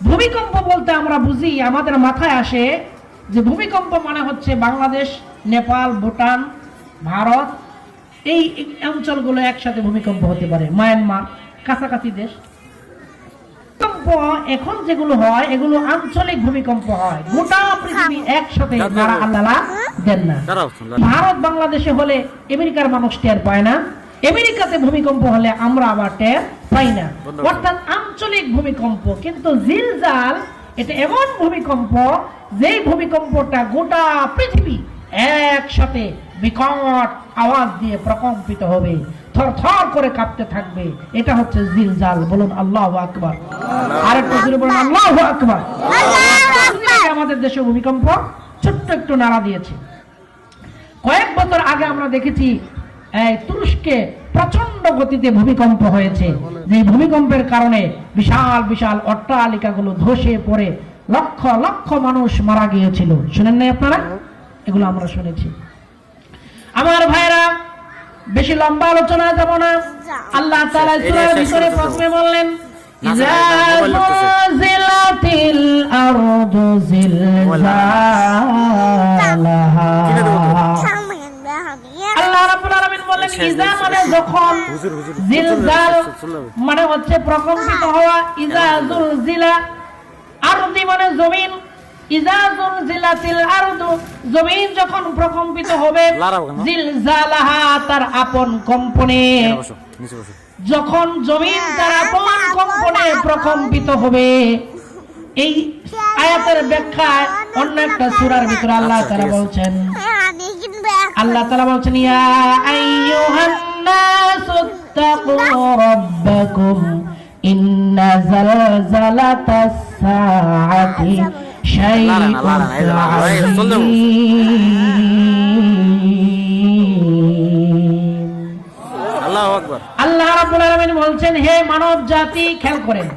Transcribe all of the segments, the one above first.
ভূমিকম্প বলতে আমরা বুঝি, আমাদের মাথায় আসে যে ভূমিকম্প মানে হচ্ছে বাংলাদেশ, নেপাল, ভুটান, ভারত, এই অঞ্চলগুলো একসাথে ভূমিকম্প হতে পারে, মায়ানমার, কাছাকাছি দেশ। ভূমিকম্প এখন যেগুলো হয় এগুলো আঞ্চলিক ভূমিকম্প হয়, গোটা পৃথিবী একসাথে আল্লাহ দেন না। ভারত বাংলাদেশে হলে আমেরিকার মানুষ টের পায় না, আমেরিকাতে ভূমিকম্প হলে আমরা আবার টের পাই না, অর্থাৎ আঞ্চলিক ভূমিকম্প। কিন্তু জিলজাল এটা এমন ভূমিকম্প যেই ভূমিকম্পটা গোটা পৃথিবী একসাথে বিকট আওয়াজ দিয়ে প্রকম্পিত হবে, থরথর করে কাঁপতে থাকবে, এটা হচ্ছে জিলজাল। বলুন আল্লাহু আকবার। আরেকটু জোরে বলুন আল্লাহু আকবার। আমাদের দেশে ভূমিকম্প ছোট্ট একটু নাড়া দিয়েছে। কয়েক বছর আগে আমরা দেখেছি তুরস্কে প্রচন্ড গতিতে ভূমিকম্প হয়েছে, যে ভূমিকম্পের কারণে বিশাল বিশাল অট্টালিকাগুলো ধসে পড়ে লক্ষ লক্ষ মানুষ মারা গিয়েছিল। শুনেন নাই আপনারা? এগুলো আমরা শুনেছি। আমার ভাইরা, বেশি লম্বা আলোচনা যাব না। আল্লাহ তাআলা সূরার ভিতরে প্রথমে বললেন, ইযা যুলজিলাতিল আরদু জিলজালাহা। আল্লাহ রাব্বুল আলামিন বললেন ইযা মানে যখন, জিলজাল মানে হচ্ছে প্রকম্পিত হওয়া, ইযা যুলজিলা, আরদি মানে জমিন, ইযা যুলজিলাতিল আরদু জমিন যখন প্রকম্পিত হবে, জিলজালাহা তার আপন কম্পনে, যখন জমিন তার আপন কম্পনে প্রকম্পিত হবে। এই আয়াতের ব্যাখ্যায় অন্য একটা সূরার ভিতরে আল্লাহ তাআলা বলছেন, ইয়া আইয়ুহান নাসুত্তাকু রাব্বাকুম ইন্না যালজালাতাস সাআতি শাইউন আযীম। আল্লাহু আকবার। আল্লাহ রাব্বুল আলামিন বলছেন, হে মানব জাতি, খেয়াল করেন,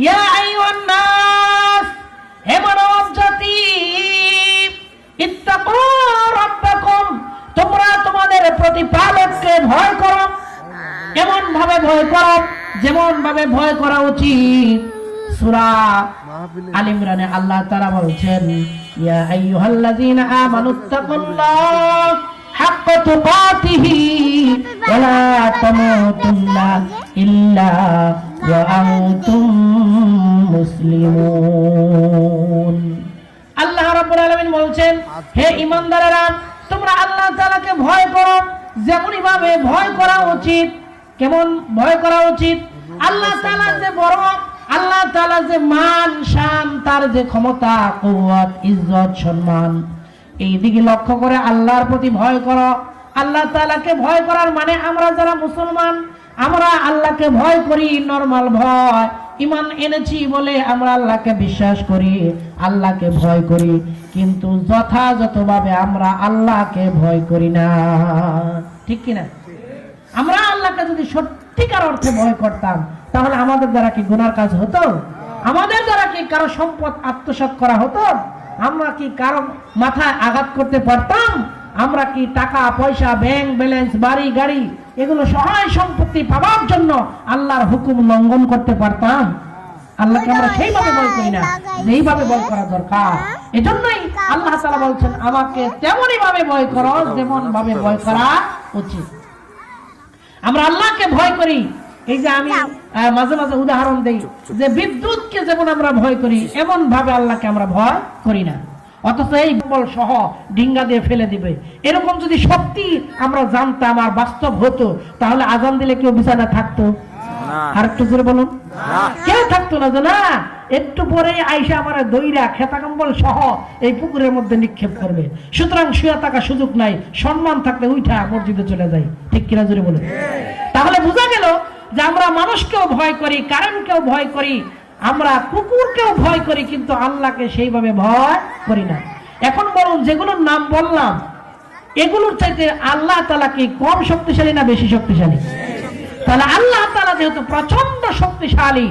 ইয়া আইয়ুহান নাস, হে মানব জাতি, ইত্তাকু রাব্বাকুম, তোমরা তোমাদের প্রতিপালককে ভয় করো। এমন ভাবে ভয় করো যেমন ভাবে ভয় করা উচিত। সূরা আল ইমরানে আল্লাহ তাআলা বলছেন, ইয়া আইয়ুহাল্লাযীনা আমানুত্তাকুল্লাহ হাক্কা তুকাতিহি ওয়া লা তামুতুন্না ইল্লা ওয়া আনতুম মুসলিমুন। আল্লাহ রাব্বুল আলামিন বলছেন, হে ঈমানদারেরা, তোমরা আল্লাহ তাআলাকে ভয় করো যেমনই ভাবে ভয় করা উচিত। কেমন ভয় করা উচিত? আল্লাহ তাআলা যে বড়, আল্লাহ তাআলা যে মান শান, তার যে ক্ষমতা, কুওয়াত, ইজ্জত, সম্মান, এই দিকে লক্ষ্য করে আল্লাহর প্রতি ভয় করো। আল্লাহ তাআলাকে ভয় করার মানে আমরা যারা মুসলমান, আমরা আল্লাহকে ভয় করি, নরমাল ভয়, ঈমান এনেছি বলে আমরা আল্লাহকে বিশ্বাস করি, আল্লাহকে ভয় করি, কিন্তু যথাযথভাবে আমরা আল্লাহকে ভয় করি না। ঠিক কিনা? আমরা আল্লাহকে যদি সত্যিকার অর্থে ভয় করতাম, তাহলে আমাদের দ্বারা কি গুনার কাজ হতো? আমাদের দ্বারা কি কারো সম্পদ আত্মসাৎ করা হতো? আমরা কি কারো মাথায় আঘাত করতে পারতাম? আমরা কি টাকা পয়সা, ব্যাংক ব্যালেন্স, বাড়ি গাড়ি, এগুলো সহায় সম্পত্তি পাওয়ার জন্য আল্লাহর হুকুম লঙ্ঘন করতে পারতাম? আল্লাহকে আমরা সেইভাবে ভয় করি না যেইভাবে ভয় করা দরকার। এজন্যই আল্লাহ তাআলা বলছেন, আমাকে তেমনই ভাবে ভয় করো যেমন ভাবে ভয় করা উচিত। আমরা আল্লাহকে ভয় করি, এই যে আমি মাঝে মাঝে উদাহরণ দেই যে বিদ্যুৎকে যেমন আমরা ভয় করি, এমন ভাবে আল্লাহকে আমরা ভয় করি না। অথচ এই বল সহ ডিঙ্গা দিয়ে ফেলে দিবে, এরকম যদি সত্যি আমরা জানতাম আর বাস্তব হতো, তাহলে আজান দিলে কেউ বিছানা থাকতো? আর একটু জোরে বলুন, কেউ থাকতো না। যে না, একটু পরে আইসা আমার দইরা খেতা কম্বল সহ এই পুকুরের মধ্যে নিক্ষেপ করবে। সুতরাং শুয়ে থাকার সুযোগ নাই, সম্মান থাকলে উঠা মসজিদে চলে যাই। ঠিক কিনা জোরে বলুন? তাহলে বোঝা গেল যে আমরা মানুষকেও ভয় করি, কারেন্টকেও ভয় করি, আমরা কুকুরকেও ভয় করি, কিন্তু আল্লাহকে সেইভাবে ভয় করি না। এখন বলুন, যেগুলোর নাম বললাম এগুলোর চাইতে আল্লাহ তাআলা কি কম শক্তিশালী না বেশি শক্তিশালী? তাহলে আল্লাহ তাআলা যেহেতু প্রচন্ড শক্তিশালী,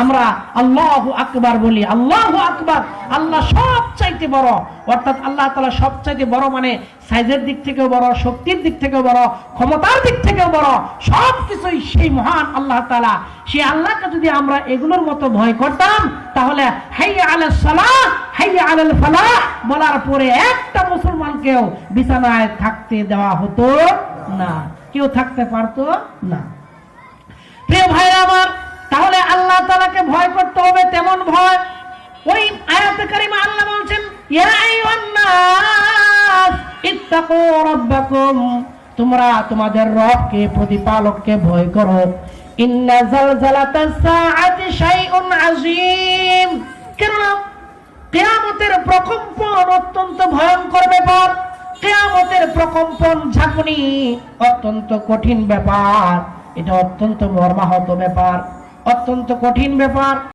আমরা আল্লাহু আকবার বলি, আল্লাহু আকবার, আল্লাহ সবচাইতে বড়। অর্থাৎ আল্লাহ তাআলা সবচাইতে বড় মানে সাইজের দিক থেকেও বড়, শক্তির দিক থেকেও বড়, ক্ষমতার দিক থেকেও বড়, সবকিছুই সেই মহান আল্লাহ তাআলা। সেই আল্লাহকে যদি আমরা এগুলোর মতো ভয় করতাম, তাহলে হাইয়া আলাস সালাহ হাইয়া আলাল ফালাহ বলার পরে একটা মুসলমানকেও বিছানায় থাকতে দেওয়া হতো না, কেউ থাকতে পারতো না। প্রিয় ভাইরা আমার, তাহলে আল্লাহ তাআলাকে ভয় করতে হবে, তেমন ভয়। ওই আয়াতে কারিমা আল্লাহ বলছেন, ইয়া আইয়ুহান নাস ইত্তাকু রাব্বাকুম, তোমরা তোমাদের রবকে, প্রতিপালককে ভয় করো। ইন্না জালজালাতাস সাআতি শাইউন আযীম, কেননা কিয়ামতের প্রকম্পন অত্যন্ত ভয়ঙ্কর ব্যাপার। কিয়ামতের প্রকম্পন ঝাঁকুনি অত্যন্ত কঠিন ব্যাপার, এটা অত্যন্ত মর্মাহত ব্যাপার, অত্যন্ত কঠিন ব্যাপার।